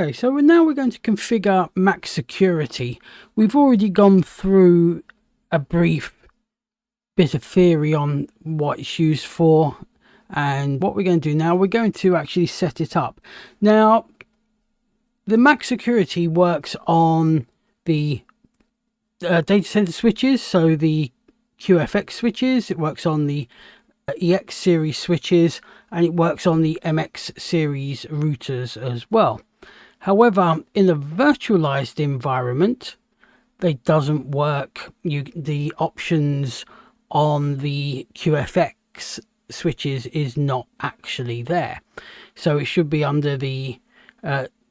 Okay, so now we're going to configure Mac security. We've already gone through a brief bit of theory on what it's used for, and what we're going to do now, we're going to actually set it up. Now, the Mac security works on the data center switches, so the QFX switches, it works on the EX series switches, and it works on the MX series routers as well. However, in a virtualized environment, they doesn't work. The options on the QFX switches is not actually there. So it should be under the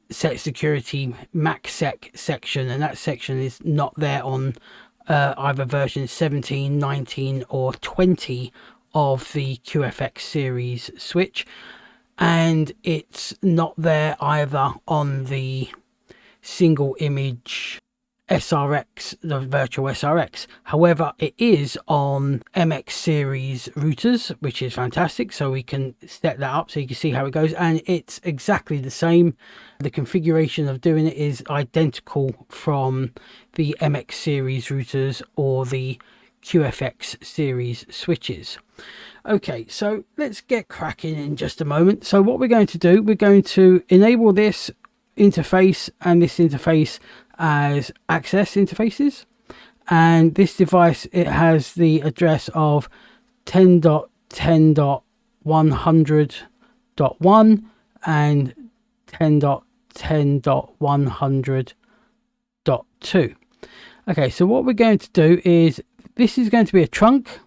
set security MACsec section, and that section is not there on either version 17, 19 or 20 of the QFX series switch, and it's not there either on the single image SRX, the virtual SRX. However, it is on MX series routers, which is fantastic. So we can set that up so you can see how it goes, and it's exactly the same. The configuration of doing it is identical from the MX series routers or the QFX series switches. Okay, so let's get cracking in just a moment. So what we're going to do, we're going to enable this interface and this interface as access interfaces, and this device, it has the address of 10.10.100.1 and 10.10.100.2. okay, so what we're going to do is, this is going to be a trunk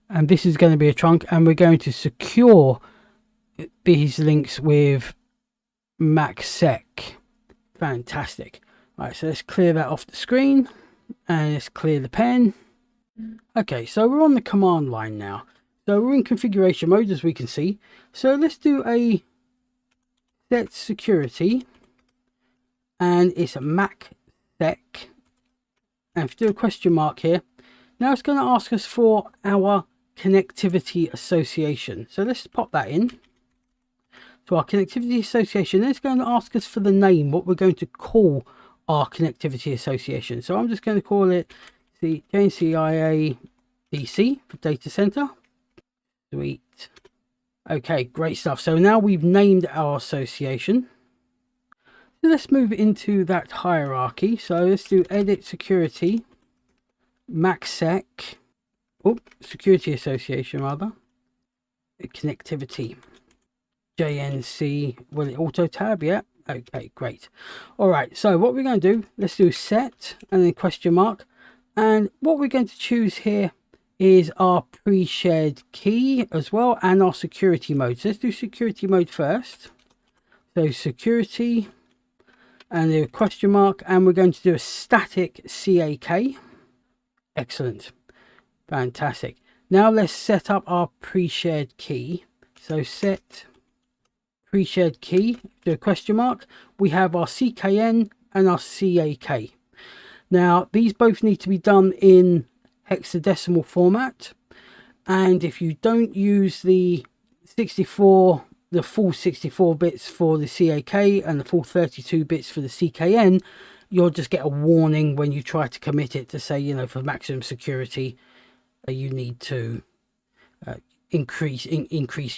and this is going to be a trunk, and we're going to secure these links with MACsec. Fantastic. Right, so let's clear that off the screen and let's clear the pen. Okay, so we're on the command line now. So we're in configuration mode, as we can see. So let's do a set security, and it's a MACsec. And if you do a question mark here, now it's going to ask us for our connectivity association. So let's pop that in. So our connectivity association, then it's going to ask us for the name, what we're going to call our connectivity association. So I'm just going to call it the JNCIA DC for data center. Sweet. Okay, great stuff. So now we've named our association. So let's move into that hierarchy. So let's do edit security, MACsec, security association rather, connectivity, JNC, will it auto tab? Yeah. Okay, great. All right, so what we're going to do, let's do set and then question mark, and what we're going to choose here is our pre-shared key as well, and our security mode. So let's do security mode first. So security and the question mark, and we're going to do a static-cak. Excellent, fantastic. Now let's set up our pre-shared key. So set pre-shared key, do a question mark. We have our CKN and our CAK. Now these both need to be done in hexadecimal format, and if you don't use the full 64 bits for the CAK and the full 32 bits for the CKN, you'll just get a warning when you try to commit it to say, you know, for maximum security you need to increase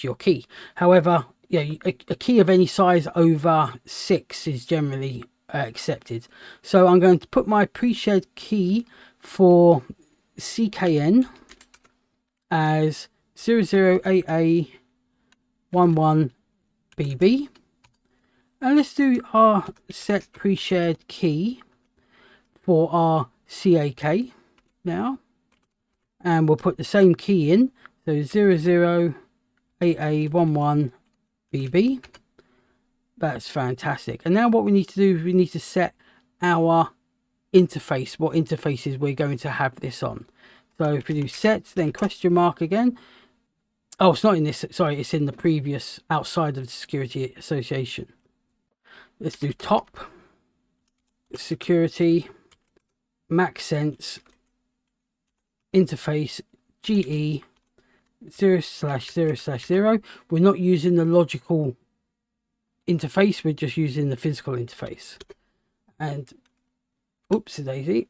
your key. However, yeah, a key of any size over 6 is generally accepted. So I'm going to put my pre-shared key for CKN as 00AA11BB, and let's do our set pre-shared key for our CAK now, and we'll put the same key in, so 00AA11BB. That's fantastic. And now what we need to do is we need to set our interface, what interfaces we're going to have this on. So if we do set, then question mark again. Oh, it's not in this, sorry, it's in the previous, outside of the security association. Let's do top security MACsense interface GE 0/0/0. We're not using the logical interface, we're just using the physical interface. And oopsie daisy,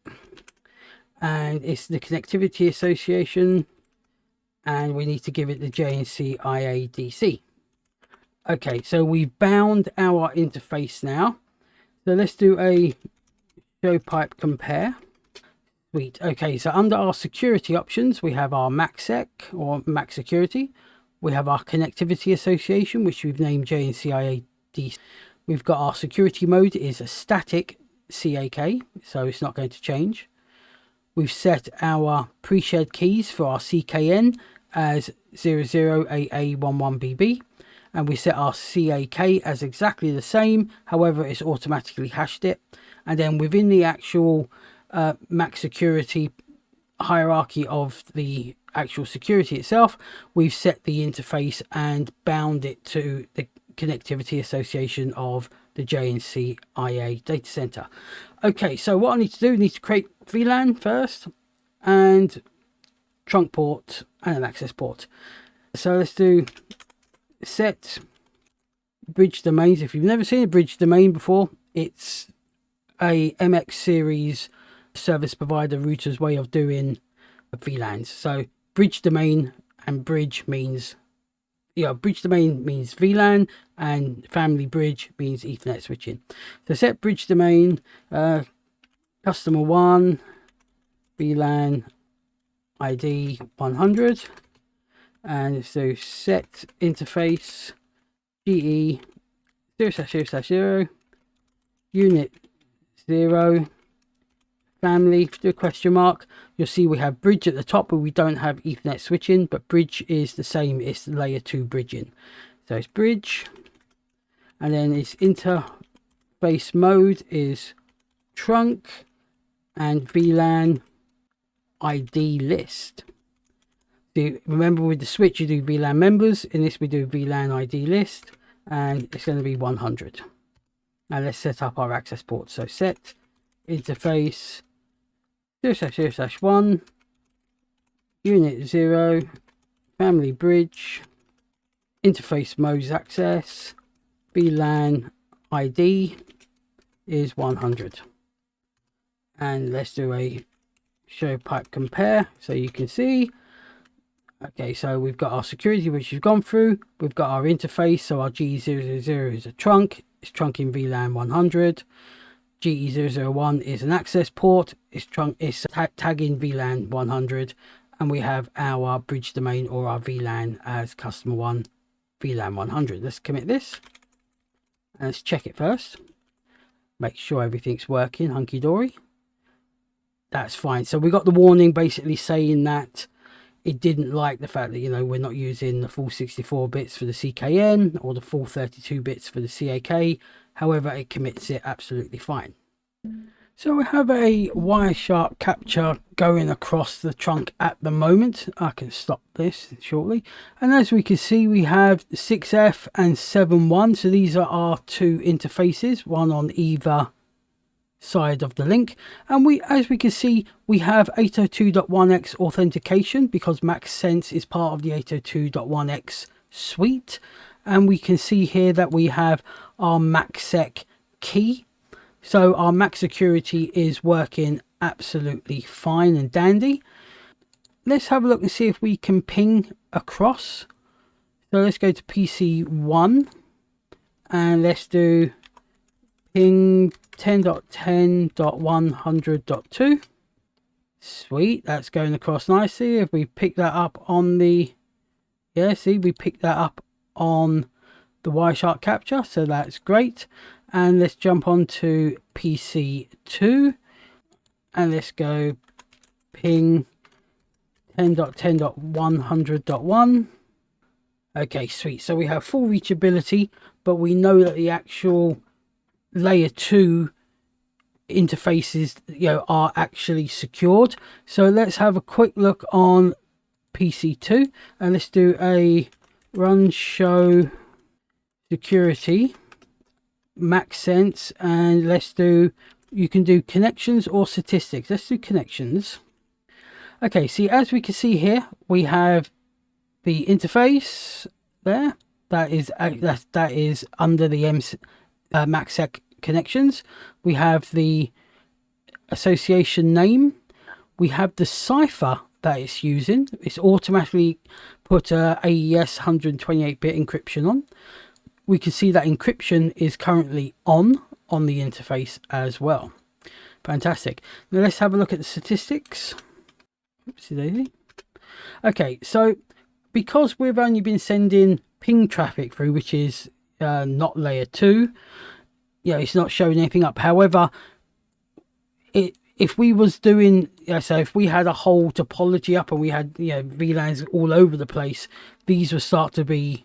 and it's the connectivity association, and we need to give it the JNCIA DC. Okay, so we've bound our interface now. So let's do a show pipe compare. Sweet. Okay, so under our security options, we have our MACsec or Mac security. We have our connectivity association, which we've named JNCIA DC. We've got our security mode is a static-cak, so it's not going to change. We've set our pre-shared keys for our CKN as 00AA11BB, and we set our CAK as exactly the same, however it's automatically hashed it. And then within the actual Mac security hierarchy of the actual security itself, we've set the interface and bound it to the connectivity association of the JNCIA data center. Okay, so what I need to do, I need to create VLAN first, and trunk port and an access port. So let's do set bridge domains. If you've never seen a bridge domain before, it's a MX series service provider router's way of doing VLANs. So bridge domain and bridge means, bridge domain means VLAN, and family bridge means Ethernet switching. So set bridge domain, customer 1, VLAN ID 100, and so set interface GE 0/0/0 unit 0 family. If you do a question mark, you'll see we have bridge at the top, but we don't have Ethernet switching, but bridge is the same, it's layer 2 bridging. So it's bridge, and then its interface mode is trunk, and VLAN ID list. So remember, with the switch you do VLAN members, in this we do VLAN ID list, and it's going to be 100. Now let's set up our access port. So set interface 0/0/1 unit 0 family bridge, interface modes access, VLAN ID is 100. And let's do a show pipe compare so you can see. Okay, so we've got our security, which we've gone through. We've got our interface, so our GE000 is a trunk, it's trunking VLAN 100. GE001 is an access port, it's tagging VLAN 100, and we have our bridge domain or our VLAN as customer 1 VLAN 100. Let's commit this and let's check it first, make sure everything's working hunky-dory. That's fine. So we got the warning basically saying that it didn't like the fact that, we're not using the full 64 bits for the CKN or the full 32 bits for the CAK. However, it commits it absolutely fine. So we have a Wireshark capture going across the trunk at the moment. I can stop this shortly. And as we can see, we have 6F and 7.1. So these are our two interfaces, one on either side of the link. And as we can see, we have 802.1x authentication because MACsec is part of the 802.1x suite. And we can see here that we have our MACsec key. So our Mac security is working absolutely fine and dandy. Let's have a look and see if we can ping across. So let's go to PC1 and let's do ping 10.10.100.2. Sweet, that's going across nicely. If we pick that up on the, we picked that up on the Wireshark capture, so that's great. And let's jump on to PC2 and let's go ping 10.10.100.1. Okay, sweet. So we have full reachability, but we know that the actual layer 2 interfaces are actually secured. So let's have a quick look on PC2 and let's do a run show security MACsec, and let's do, you can do connections or statistics. Let's do connections. Okay, see, as we can see here, we have the interface there, that is under the MACsec connections. We have the association name. We have the cipher that it's using. It's automatically put a AES 128-bit encryption on. We can see that encryption is currently on the interface as well. Fantastic. Now let's have a look at the statistics. Oopsie daisy. Okay, so because we've only been sending ping traffic through, which is not layer 2, it's not showing anything up. However, if we was doing, so if we had a whole topology up and we had VLANs all over the place, these would start to be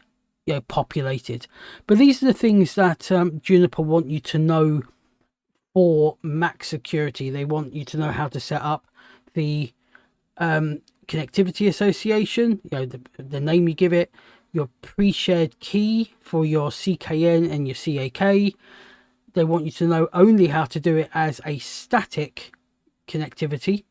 populated. But these are the things that Juniper want you to know for MAC security. They want you to know how to set up the connectivity association, the name you give it, your pre-shared key for your CKN and your CAK. They want you to know only how to do it as a static connectivity,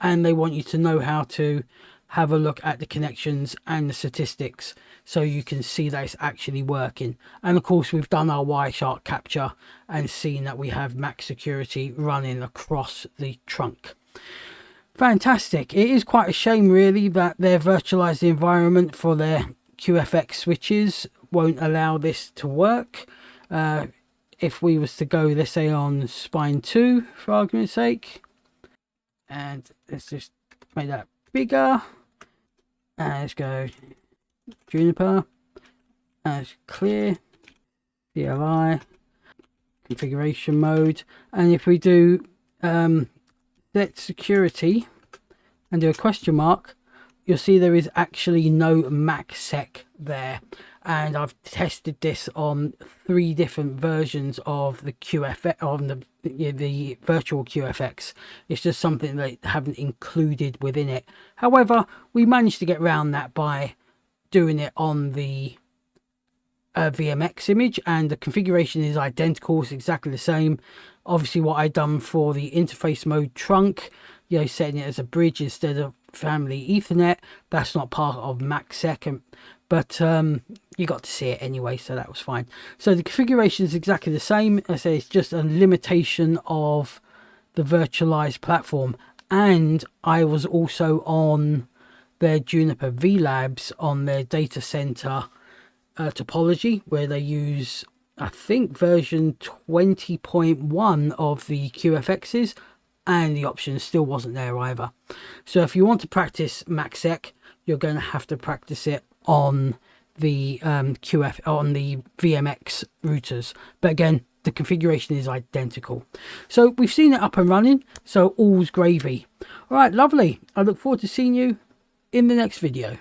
and they want you to know how to have a look at the connections and the statistics so you can see that it's actually working. And of course, we've done our Wireshark capture and seen that we have MAC security running across the trunk. Fantastic. It is quite a shame really that their virtualized environment for their QFX switches won't allow this to work. If we was to go, let's say, on spine 2 for argument's sake, and let's just make that bigger, and let's go Juniper, and let's clear CLI configuration mode, and if we do set security and do a question mark, you'll see there is actually no MACsec there. And I've tested this on 3 different versions of the QFX, on the virtual QFX. It's just something they haven't included within it. However, we managed to get around that by doing it on the VMX image, and the configuration is identical. It's exactly the same. Obviously, what I've done for the interface mode trunk, setting it as a bridge instead of family Ethernet, that's not part of MACsec, but you got to see it anyway, so that was fine. So the configuration is exactly the same. I say it's just a limitation of the virtualized platform. And I was also on their Juniper VLabs on their data center topology, where they use, I think, version 20.1 of the QFXs, and the option still wasn't there either. So if you want to practice MACsec, you're going to have to practice it on the on the VMX routers. But again, the configuration is identical. So we've seen it up and running, so all's gravy. All right, lovely. I look forward to seeing you in the next video.